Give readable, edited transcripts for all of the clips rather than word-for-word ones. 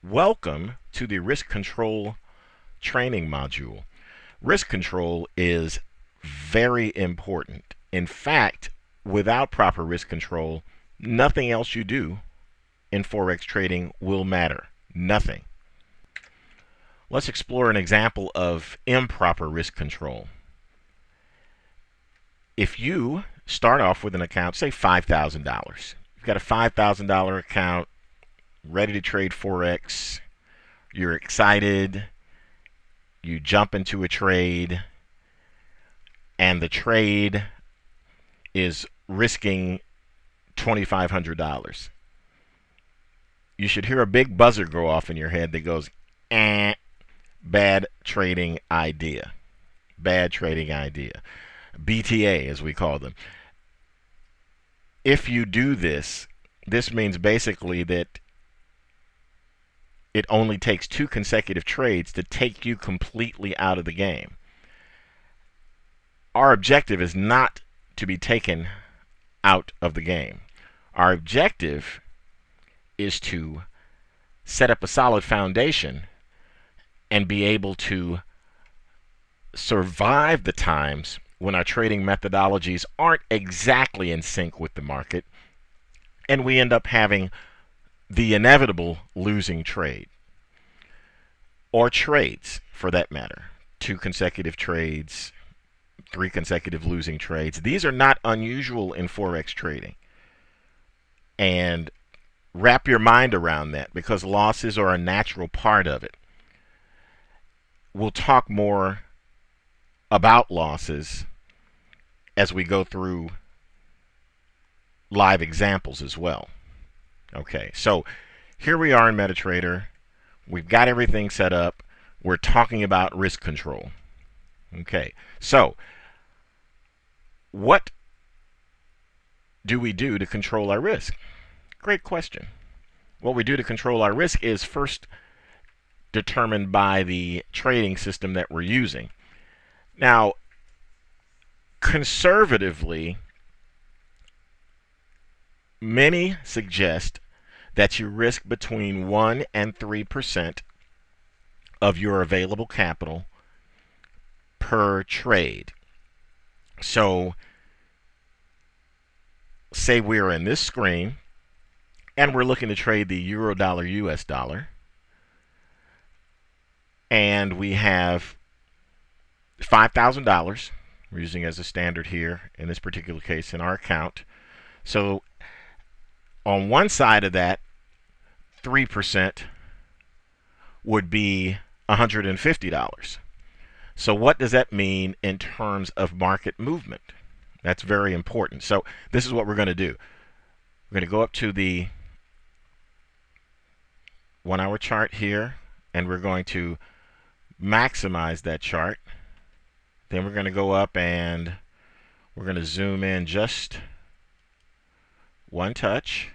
Welcome to the Risk Control training module. Risk control is very important. In fact, without proper risk control, nothing else you do in Forex trading will matter. Nothing. Let's explore an example of improper risk control. If you start off with an account, say $5,000, you've got a $5,000 account ready to trade Forex, you're excited, you jump into a trade, and the trade is risking $2,500. You should hear a big buzzer go off in your head that goes, bad trading idea. Bad trading idea. BTA, as we call them. If you do this, this means basically that it only takes 2 consecutive trades to take you completely out of the game. Our objective is not to be taken out of the game. Our objective is to set up a solid foundation and be able to survive the times when our trading methodologies aren't exactly in sync with the market, and we end up having the inevitable losing trade, or trades for that matter. 2 consecutive trades, 3 consecutive losing trades. These are not unusual in Forex trading. And wrap your mind around that, because losses are a natural part of it. We'll talk more about losses as we go through live examples as well. Okay, so here we are in MetaTrader. We've got everything set up. We're talking about risk control. Okay, so what do we do to control our risk? Great question. What we do to control our risk is first determined by the trading system that we're using. Now, conservatively, many suggest that you risk between 1 and 3% of your available capital per trade. So, say we're in this screen and we're looking to trade the euro dollar US dollar, and we have $5,000 we're using as a standard here in this particular case in our account. So on one side of that, 3% would be $150. So what does that mean in terms of market movement? That's very important. So this is what we're going to do. We're going to go up to the 1-hour chart here, and we're going to maximize that chart. Then we're going to go up and we're going to zoom in just one touch.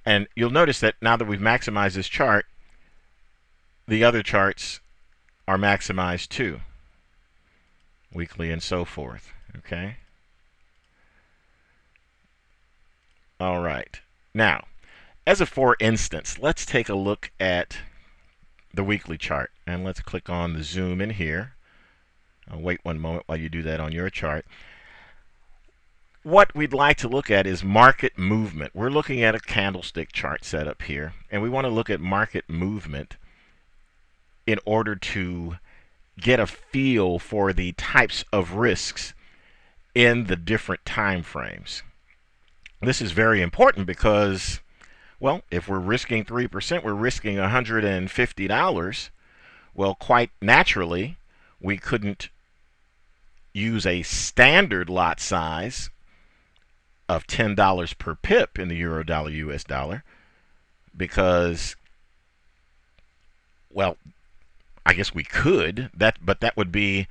And you'll notice that now that we've maximized this chart, the other charts are maximized too, weekly and so forth. Okay? All right. Now, as a for instance, let's take a look at the weekly chart, and let's click on the zoom in here. I'll wait one moment while you do that on your chart. What we'd like to look at is market movement. We're looking at a candlestick chart setup here, and we want to look at market movement in order to get a feel for the types of risks in the different time frames. This is very important because, well, if we're risking 3%, we're risking $150. Well, quite naturally, we couldn't use a standard lot size of $10 per pip in the euro dollar US dollar, because, well, I guess we could, but that would be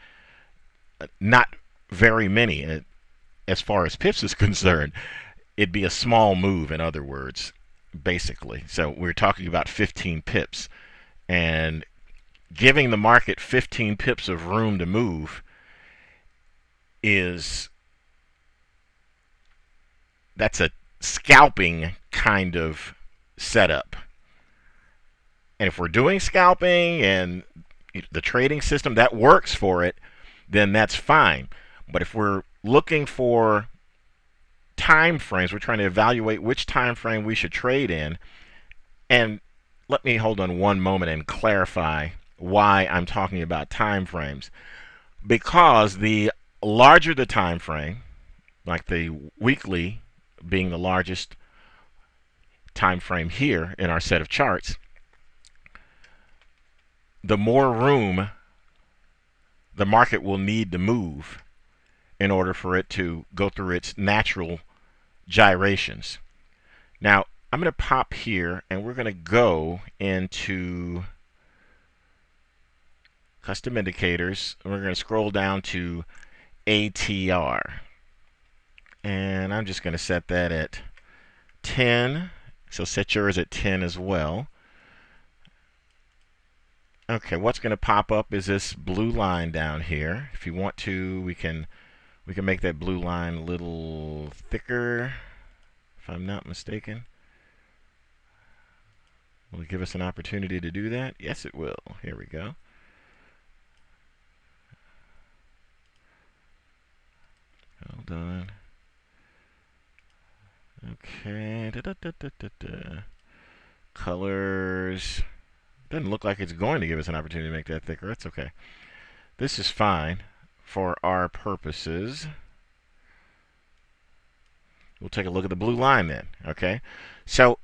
not very many as far as pips is concerned. It'd be a small move, in other words, basically. So we're talking about 15 pips, and giving the market 15 pips of room to move that's a scalping kind of setup. And if we're doing scalping and the trading system that works for it, then that's fine. But if we're looking for time frames, we're trying to evaluate which time frame we should trade in. And let me hold on one moment and clarify why I'm talking about time frames. Because the larger the time frame, like the weekly being the largest time frame here in our set of charts, the more room the market will need to move in order for it to go through its natural gyrations. Now, I'm going to pop here and we're going to go into custom indicators. And we're going to scroll down to ATR. And I'm just going to set that at 10. So set yours at 10 as well. Okay, what's going to pop up is this blue line down here. If you want to, we can make that blue line a little thicker, if I'm not mistaken. Will it give us an opportunity to do that? Yes, it will. Here we go. Hold on. Okay. Colors. Doesn't look like it's going to give us an opportunity to make that thicker. That's okay. This is fine for our purposes. We'll take a look at the blue line then. Okay. So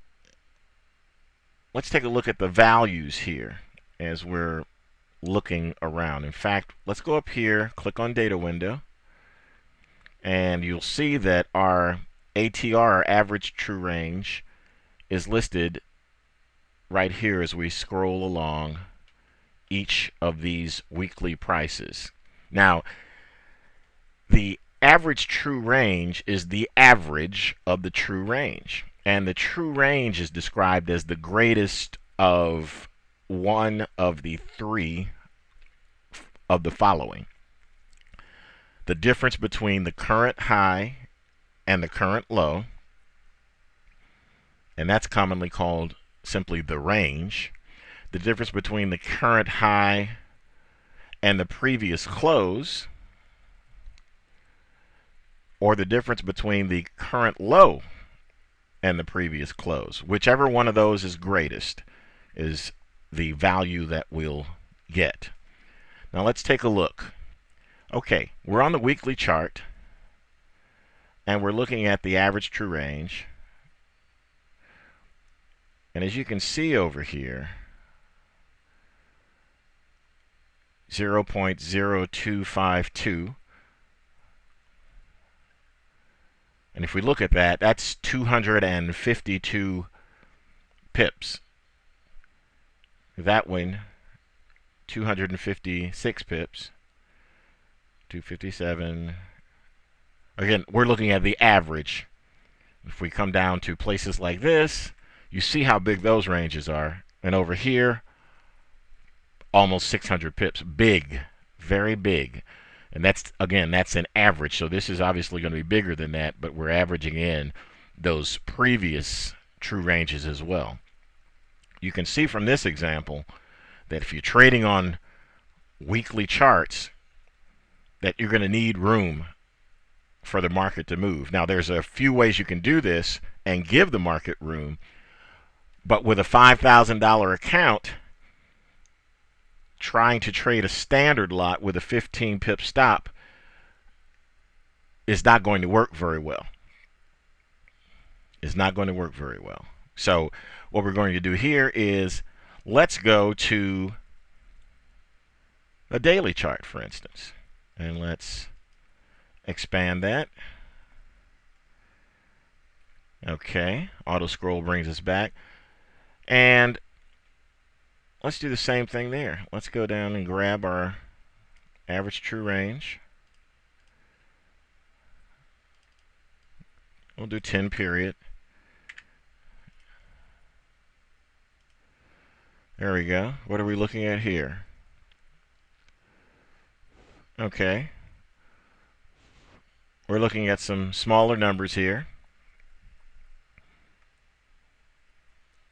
let's take a look at the values here as we're looking around. In fact, let's go up here, click on data window, and you'll see that our ATR, our average true range, is listed right here as we scroll along each of these weekly prices. Now, the average true range is the average of the true range. And the true range is described as the greatest of one of the three of the following: the difference between the current high and the current low, and that's commonly called simply the range. The difference between the current high and the previous close, or the difference between the current low and the previous close. Whichever one of those is greatest is the value that we'll get. Now let's take a look. Okay, we're on the weekly chart and we're looking at the average true range. And as you can see over here, 0.0252. And if we look at that, that's 252 pips. That one, 256 pips. 257. Again, we're looking at the average. If we come down to places like this, you see how big those ranges are. And over here, almost 600 pips. Big, very big. And that's, again, that's an average. So this is obviously going to be bigger than that, but we're averaging in those previous true ranges as well. You can see from this example that if you're trading on weekly charts, that you're going to need room for the market to move. Now, there's a few ways you can do this and give the market room, but with a $5,000 account, trying to trade a standard lot with a 15 pip stop is not going to work very well. It's not going to work very well. So what we're going to do here is let's go to a daily chart, for instance, and let's expand that. Okay, auto scroll brings us back, and let's do the same thing there. Let's go down and grab our average true range. We'll do 10 period. There we go. What are we looking at here? Okay. We're looking at some smaller numbers here.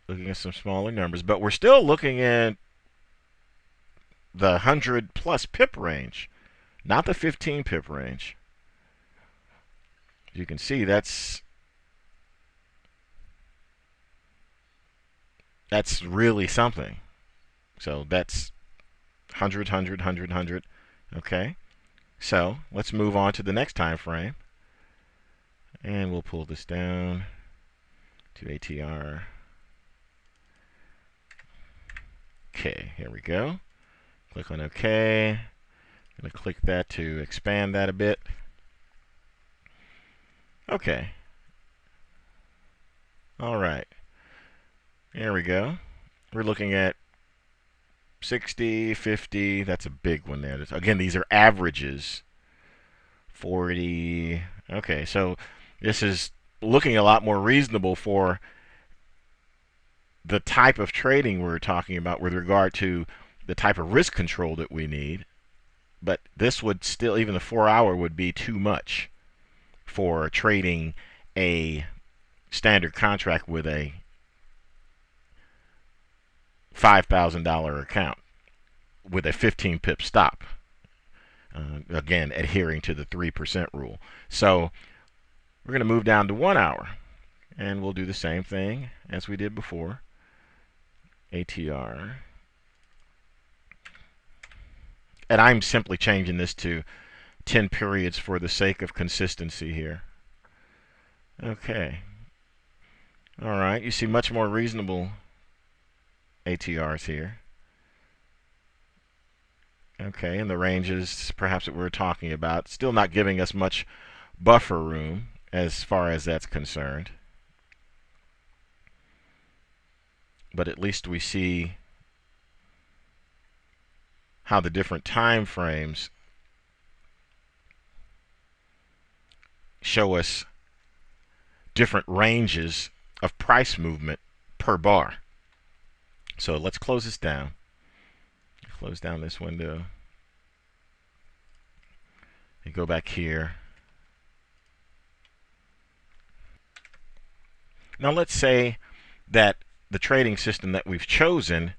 Looking at some smaller numbers, but we're still looking at the 100 plus pip range, not the 15 pip range. You can see that's really something. So that's 100, 100, 100, 100. Okay. So let's move on to the next time frame. And we'll pull this down to ATR. Okay, here we go. Click on OK. I'm going to click that to expand that a bit. Okay. All right. There we go. We're looking at 60, 50. That's a big one there. Again, these are averages. 40. Okay, so this is looking a lot more reasonable for the type of trading we're talking about with regard to the type of risk control that we need. But this would still, even the 4-hour would be too much for trading a standard contract with a $5,000 account with a 15 pip stop. Again, adhering to the 3% rule. So we're going to move down to 1 hour, and we'll do the same thing as we did before. ATR. And I'm simply changing this to 10 periods for the sake of consistency here. Okay. All right, you see much more reasonable ATRs here. Okay, and the ranges perhaps that we're talking about, still not giving us much buffer room as far as that's concerned. But at least we see how the different time frames show us different ranges of price movement per bar. So let's close this down. Close down this window. And go back here. Now let's say that the trading system that we've chosen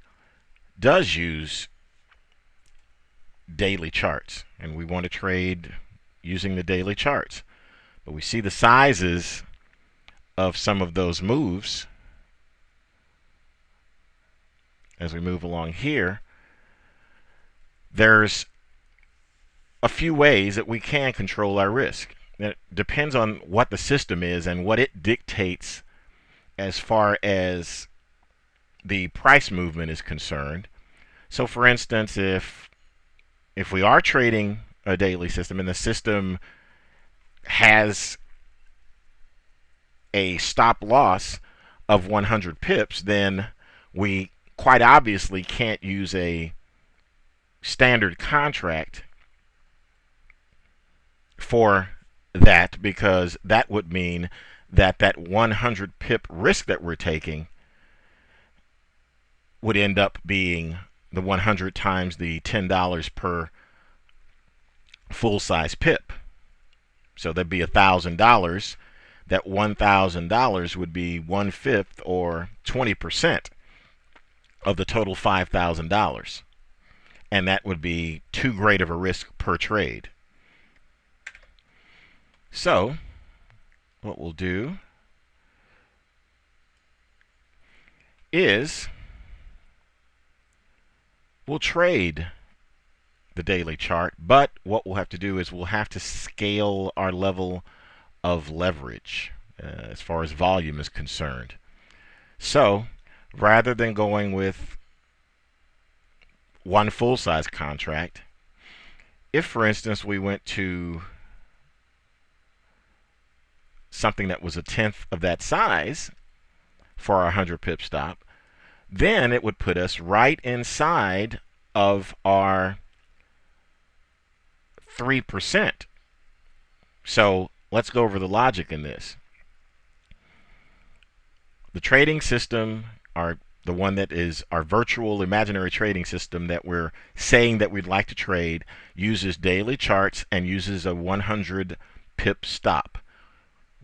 does use daily charts, and we want to trade using the daily charts. But we see the sizes of some of those moves as we move along here. There's a few ways that we can control our risk. It depends on what the system is and what it dictates as far as the price movement is concerned. So for instance, if we are trading a daily system and the system has a stop loss of 100 pips, then we quite obviously can't use a standard contract for that, because that would mean that that 100 pip risk that we're taking would end up being the 100 times the $10 per full-size pip. So that'd be $1,000. That $1,000 would be 1/5 or 20% of the total $5,000. And that would be too great of a risk per trade. So what we'll do is we'll trade the daily chart, but what we'll have to do is we'll have to scale our level of leverage as far as volume is concerned. So rather than going with one full-size contract, if for instance we went to something that was 1/10 of that size for our 100 pip stop, then it would put us right inside of our 3%. So let's go over the logic in this. The trading system, the one that is our virtual imaginary trading system that we're saying that we'd like to trade, uses daily charts and uses a 100 pip stop.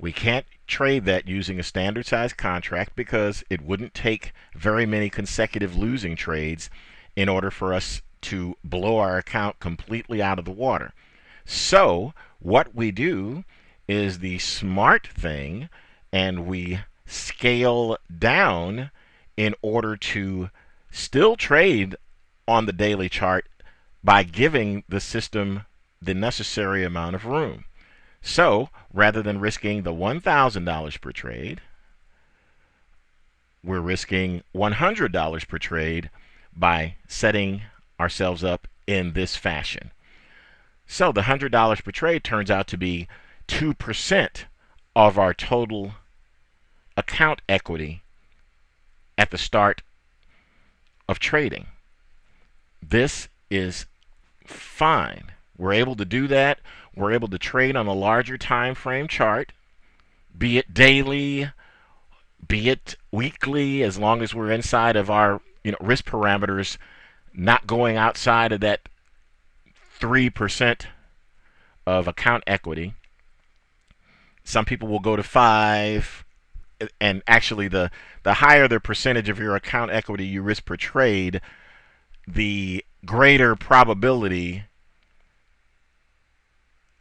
We can't trade that using a standard size contract because it wouldn't take very many consecutive losing trades in order for us to blow our account completely out of the water. So what we do is the smart thing, and we scale down in order to still trade on the daily chart by giving the system the necessary amount of room. So rather than risking the $1,000 per trade, we're risking $100 per trade by setting ourselves up in this fashion. So the $100 per trade turns out to be 2% of our total account equity at the start of trading. This is fine. We're able to do that. We're able to trade on a larger time frame chart, be it daily, be it weekly, as long as we're inside of our risk parameters, not going outside of that 3% of account equity. Some people will go to 5, and actually the higher the percentage of your account equity you risk per trade, the greater probability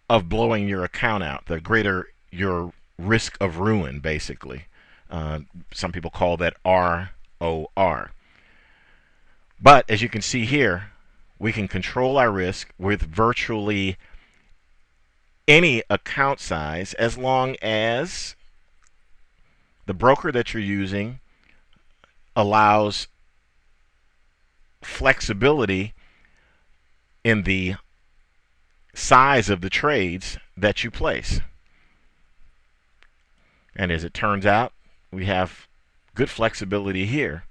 of blowing your account out, the greater your risk of ruin, basically. Some people call that ROR. But as you can see here, we can control our risk with virtually any account size as long as the broker that you're using allows flexibility in the size of the trades that you place. And as it turns out, we have good flexibility here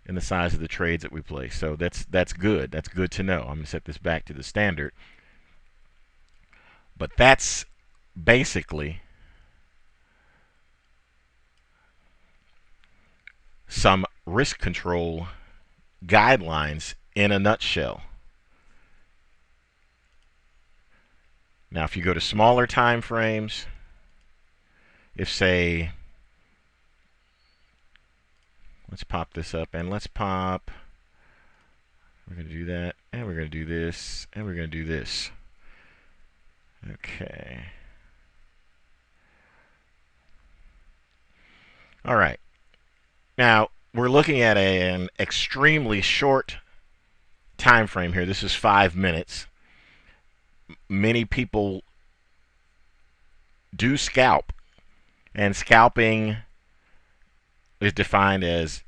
in the size of the trades that we place. So that's good. That's good to know. I'm going to set this back to the standard. But that's basically some risk control guidelines in a nutshell. Now, if you go to smaller time frames, if say, let's pop this up, and let's pop, we're going to do that, and we're going to do this, and we're going to do this. Okay. All right. Now, we're looking at an extremely short time frame here. This is 5 minutes. Many people do scalp, and scalping is defined as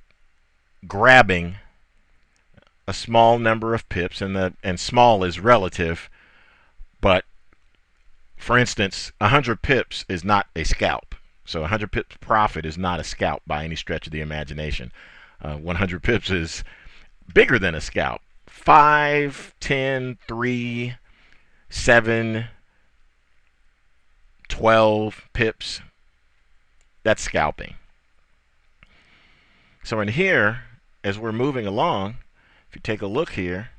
grabbing a small number of pips, and small is relative, but for instance, 100 pips is not a scalp. So 100 pips profit is not a scalp by any stretch of the imagination. 100 pips is bigger than a scalp. 5, 10, 3, 7, 12 pips, that's scalping. So in here, as we're moving along, if you take a look here,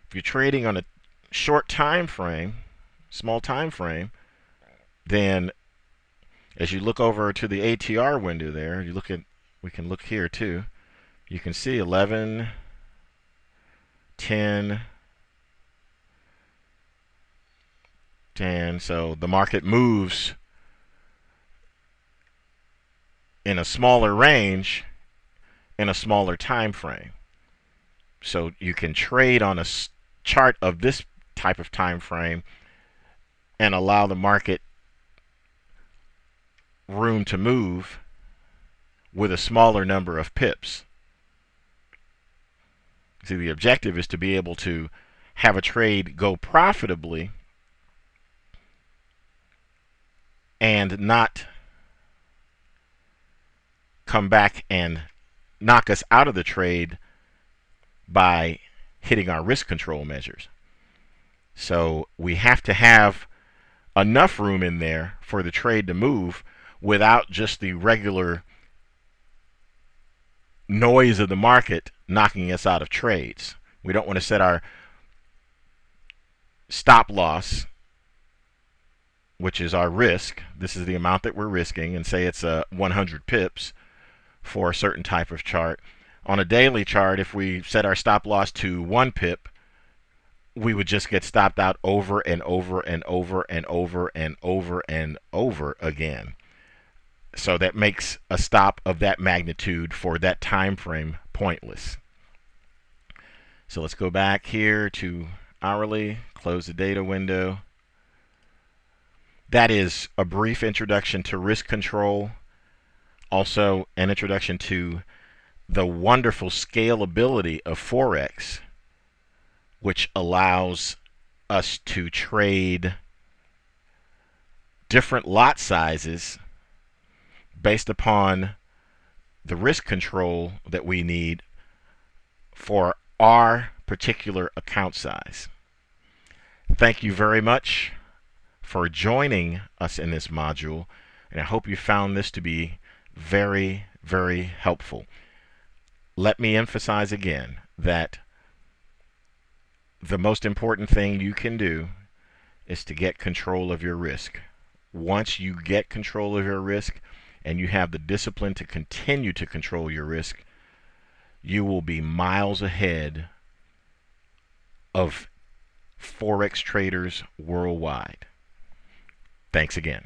if you're trading on a short time frame, small time frame, then as you look over to the ATR window there, you look at, we can look here too, you can see 11, 10, 10. So the market moves in a smaller range in a smaller time frame. So you can trade on a chart of this type of time frame and allow the market room to move with a smaller number of pips. See, the objective is to be able to have a trade go profitably and not come back and knock us out of the trade by hitting our risk control measures. So we have to have enough room in there for the trade to move without just the regular noise of the market knocking us out of trades. We don't want to set our stop loss which is our risk. This is the amount that we're risking, and say it's 100 pips for a certain type of chart. On a daily chart, if we set our stop loss to 1 pip, we would just get stopped out over and over and over and over and over and over again. So that makes a stop of that magnitude for that time frame pointless. So let's go back here to hourly, close the data window. That is a brief introduction to risk control, also an introduction to the wonderful scalability of Forex, which allows us to trade different lot sizes based upon the risk control that we need for our particular account size. Thank you very much for joining us in this module, and I hope you found this to be very, very helpful. Let me emphasize again that the most important thing you can do is to get control of your risk. Once you get control of your risk and you have the discipline to continue to control your risk, you will be miles ahead of Forex traders worldwide. Thanks again.